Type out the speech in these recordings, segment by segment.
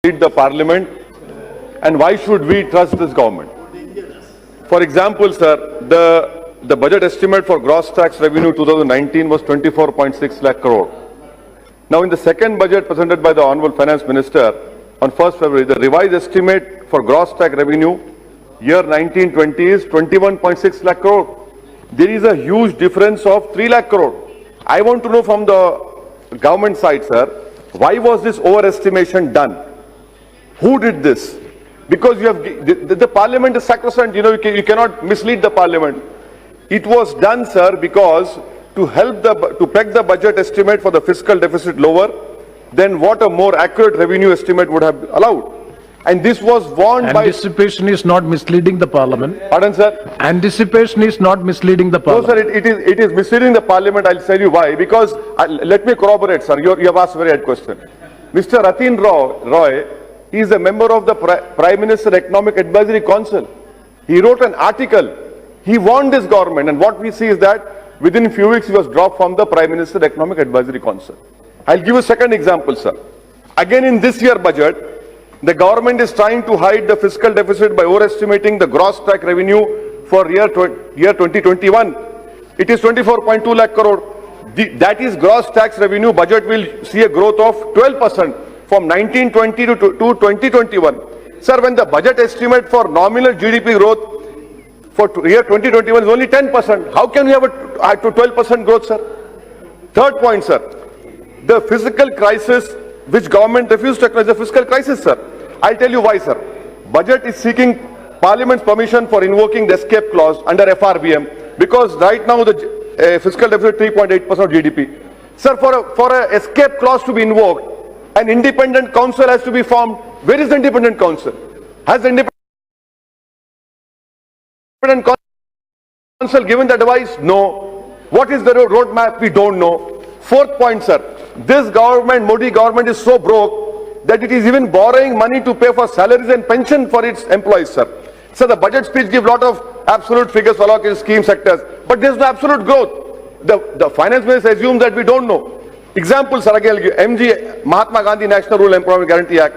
lead the parliament, and why should we trust this government? For example, sir, the budget estimate for gross tax revenue 2019 was 24.6 lakh crore. Now, in the second budget presented by the Honorable Finance Minister on 1st February, the revised estimate for gross tax revenue year 1920 is 21.6 lakh crore. There is a huge difference of 3 lakh crore. I want to know from the government side, sir, why was this overestimation done? Who did this? Because you have the parliament is sacrosanct. You cannot mislead the parliament. It was done, sir, because to help to peg the budget estimate for the fiscal deficit lower than what a more accurate revenue estimate would have allowed. And this was warned by... Anticipation is not misleading the parliament. Pardon, sir? Anticipation is not misleading the parliament. No, sir, it is misleading the parliament. I'll tell you why. Because, let me corroborate, sir. You have asked a very good question. Mr. Ratin Roy, he is a member of the Prime Minister Economic Advisory Council. He wrote an article. He warned this government. And what we see is that within a few weeks, he was dropped from the Prime Minister Economic Advisory Council. I'll give you a second example, sir. Again, in this year budget, the government is trying to hide the fiscal deficit by overestimating the gross tax revenue for year 2021. It is 24.2 lakh crore. That is gross tax revenue. Budget will see a growth of 12% from 1920 to 2021. Sir, when the budget estimate for nominal GDP growth for year 2021 is only 10%, how can we have a 12% growth, sir? Third point, sir. The fiscal crisis which government refused to acknowledge the fiscal crisis, sir. I'll tell you why, sir. Budget is seeking Parliament's permission for invoking the escape clause under FRBM because right now the fiscal deficit is 3.8% of GDP. Sir, for a escape clause to be invoked, an independent council has to be formed. Where is the independent council? Has the independent council given the advice? No. What is the roadmap? We don't know. Fourth point, sir. This government, Modi government, is so broke that it is even borrowing money to pay for salaries and pension for its employees, sir. So the budget speech gives a lot of absolute figures for allocated scheme sectors, but there is no absolute growth. The finance minister assumes that we don't know. Example, sir, again, MG, Mahatma Gandhi National Rural Employment Guarantee Act.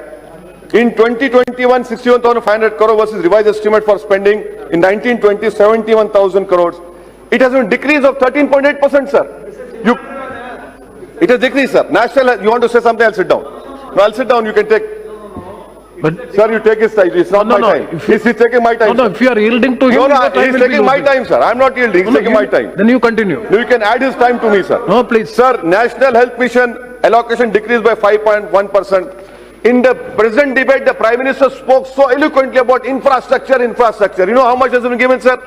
In 2021, 61,500 crore versus revised estimate for spending in 1920, 71,000 crores. It has been decrease of 13.8%, sir. It has decreased, sir. National, you want to say something? I'll sit down. No, I'll sit down. You can take. But sir, you take his time. It's not my time. He's taking my time. No, if you are yielding to him, he's taking my time, sir. I'm not yielding. He's taking my time. Then you continue. You can add his time to me, sir. No, please. Sir, National Health Mission allocation decreased by 5.1%. In the present debate, the Prime Minister spoke so eloquently about infrastructure. You know how much has been given, sir?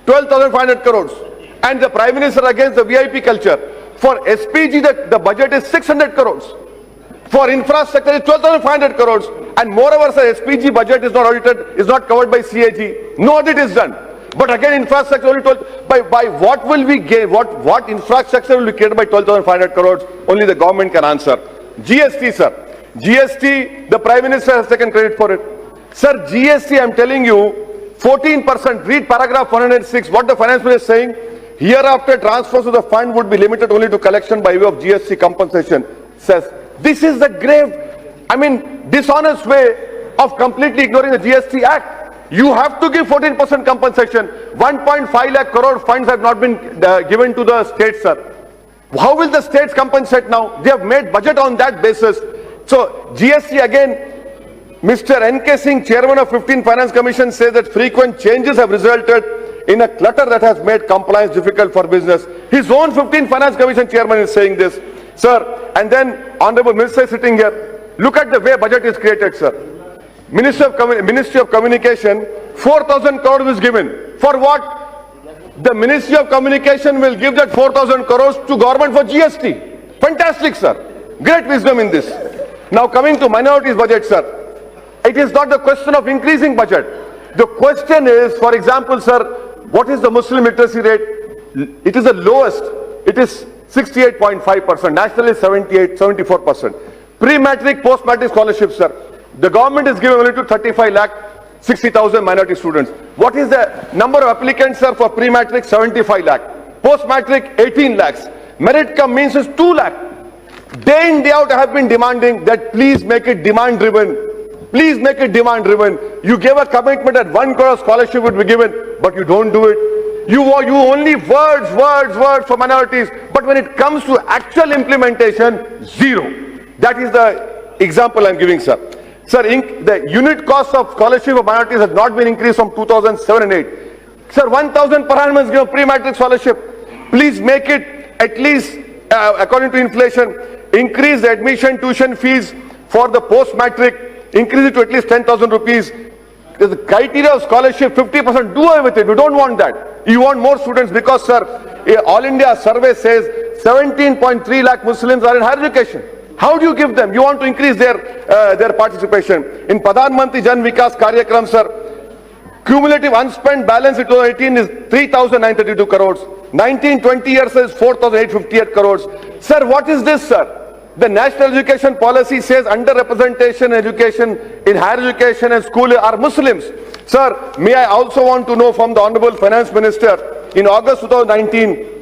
12,500 crores. And the Prime Minister against the VIP culture. For SPG, the budget is 600 crores. For infrastructure, it's 12,500 crores. And moreover, sir, SPG budget is not audited, is not covered by CAG. No audit is done. But again, infrastructure only by what will we gain? What infrastructure will be created by 12,500 crores? Only the government can answer. GST, sir. GST, the Prime Minister has taken credit for it. Sir, GST, I'm telling you, 14%. Read paragraph 106. What the Finance Minister is saying. Hereafter, transfers to the fund would be limited only to collection by way of GST compensation. Says, this is the grave, dishonest way of completely ignoring the GST Act. You have to give 14% compensation. 1.5 lakh crore funds have not been given to the states, sir. How will the states compensate now? They have made budget on that basis. So, GST again, Mr. N.K. Singh, Chairman of 15 Finance Commission, says that frequent changes have resulted in a clutter that has made compliance difficult for business. His own 15 Finance Commission Chairman is saying this. Sir, and then Honorable Minister is sitting here. Look at the way budget is created, sir. Ministry of Communication, 4,000 crores is given. For what? The Ministry of Communication will give that 4,000 crores to government for GST. Fantastic, sir. Great wisdom in this. Now coming to minorities budget, sir. It is not the question of increasing budget. The question is, for example, sir, what is the Muslim literacy rate? It is the lowest. It is 68.5%. National is 74%. Pre-matric, post-matric scholarships, sir. The government is giving only to 35 lakh 60,000 minority students. What is the number of applicants, sir, for pre-matric? 75 lakh. Post-matric, 18 lakhs. Merit come means is 2 lakh. Day in, day out, I have been demanding that please make it demand-driven. Please make it demand driven. You gave a commitment that 1 crore scholarship would be given, but you don't do it. You only words for minorities, but when it comes to actual implementation, zero. That is the example I'm giving, sir. Sir, the unit cost of scholarship of minorities has not been increased from 2007 and 8. Sir, 1,000 per annum is given pre-matric scholarship. Please make it at least, according to inflation, increase the admission tuition fees for the post-matric, increase it to at least 10,000 rupees. The criteria of scholarship, 50%, do away with it. We don't want that. You want more students because, sir, All India survey says 17.3 lakh Muslims are in higher education. How do you give them? You want to increase their participation. In Pradhan Mantri Jan Vikas Karyakram, sir, cumulative unspent balance in 2018 is 3,932 crores. 19-20 years is 4,858 crores. Sir, what is this, sir? The national education policy says underrepresentation in education, in higher education and school are Muslims. Sir, may I also want to know from the Honorable Finance Minister, in August 2019,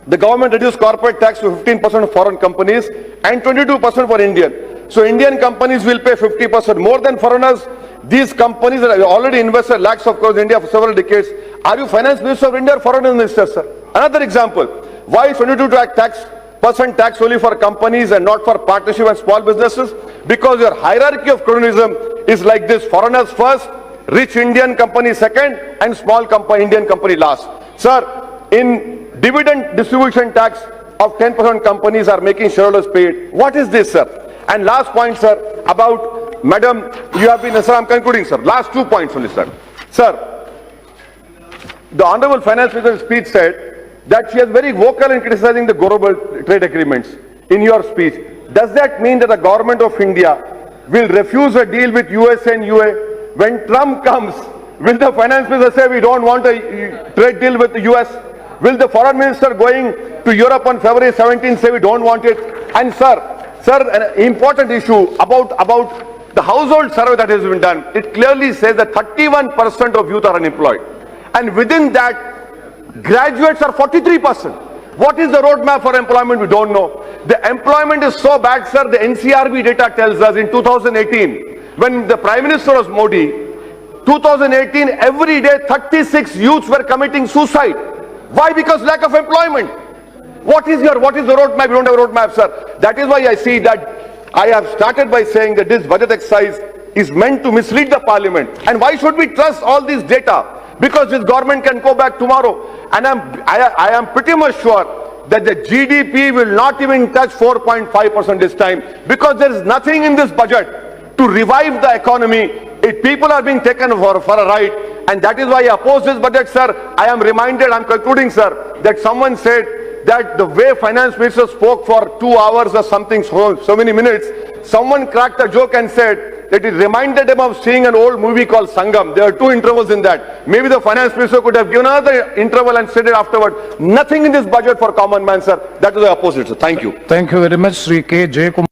the government reduced corporate tax to 15% for foreign companies and 22% for Indian. So Indian companies will pay 50% more than foreigners. These companies have already invested lakhs of crores in India for several decades. Are you Finance Minister of India or Foreign Minister, sir? Another example, why 22% tax only for companies and not for partnership and small businesses? Because your hierarchy of cronyism is like this: foreigners first, rich Indian company second, and small Indian company last. Sir, in dividend distribution tax of 10% companies are making shareholders pay it. What is this, sir? And last point, sir, about Madam, you have been, sir, I'm concluding, sir. Last 2 points only, sir. Sir, the Honorable Finance Minister's speech said that she is very vocal in criticizing the global trade agreements. In your speech, does that mean that the government of India will refuse a deal with US and UA? When Trump comes, will the Finance Minister say we don't want a trade deal with the US? Will the Foreign Minister going to Europe on February 17 say we don't want it? And sir, an important issue about the household survey that has been done, it clearly says that 31% of youth are unemployed. And within that, graduates are 43%. What is the roadmap for employment? We don't know. The employment is so bad, sir, the NCRB data tells us in 2018, when the Prime Minister was Modi, 2018, every day 36 youths were committing suicide. Why? Because lack of employment. What is the roadmap? You don't have a roadmap, sir. That is why I see that I have started by saying that this budget exercise is meant to mislead the parliament. And why should we trust all this data? Because this government can go back tomorrow. And I am pretty much sure that the GDP will not even touch 4.5% this time, because there is nothing in this budget to revive the economy. People are being taken for a ride, and that is why I oppose this budget, sir. I am reminded, I'm concluding, sir, that someone said that the way Finance Minister spoke for 2 hours or something, so many minutes, someone cracked a joke and said that it reminded him of seeing an old movie called Sangam. There are 2 intervals in that. Maybe the Finance Minister could have given another interval and said it afterward. Nothing in this budget for common man, sir. That is the opposite, sir. Thank you. Thank you very much, Sri K. J. Kumar.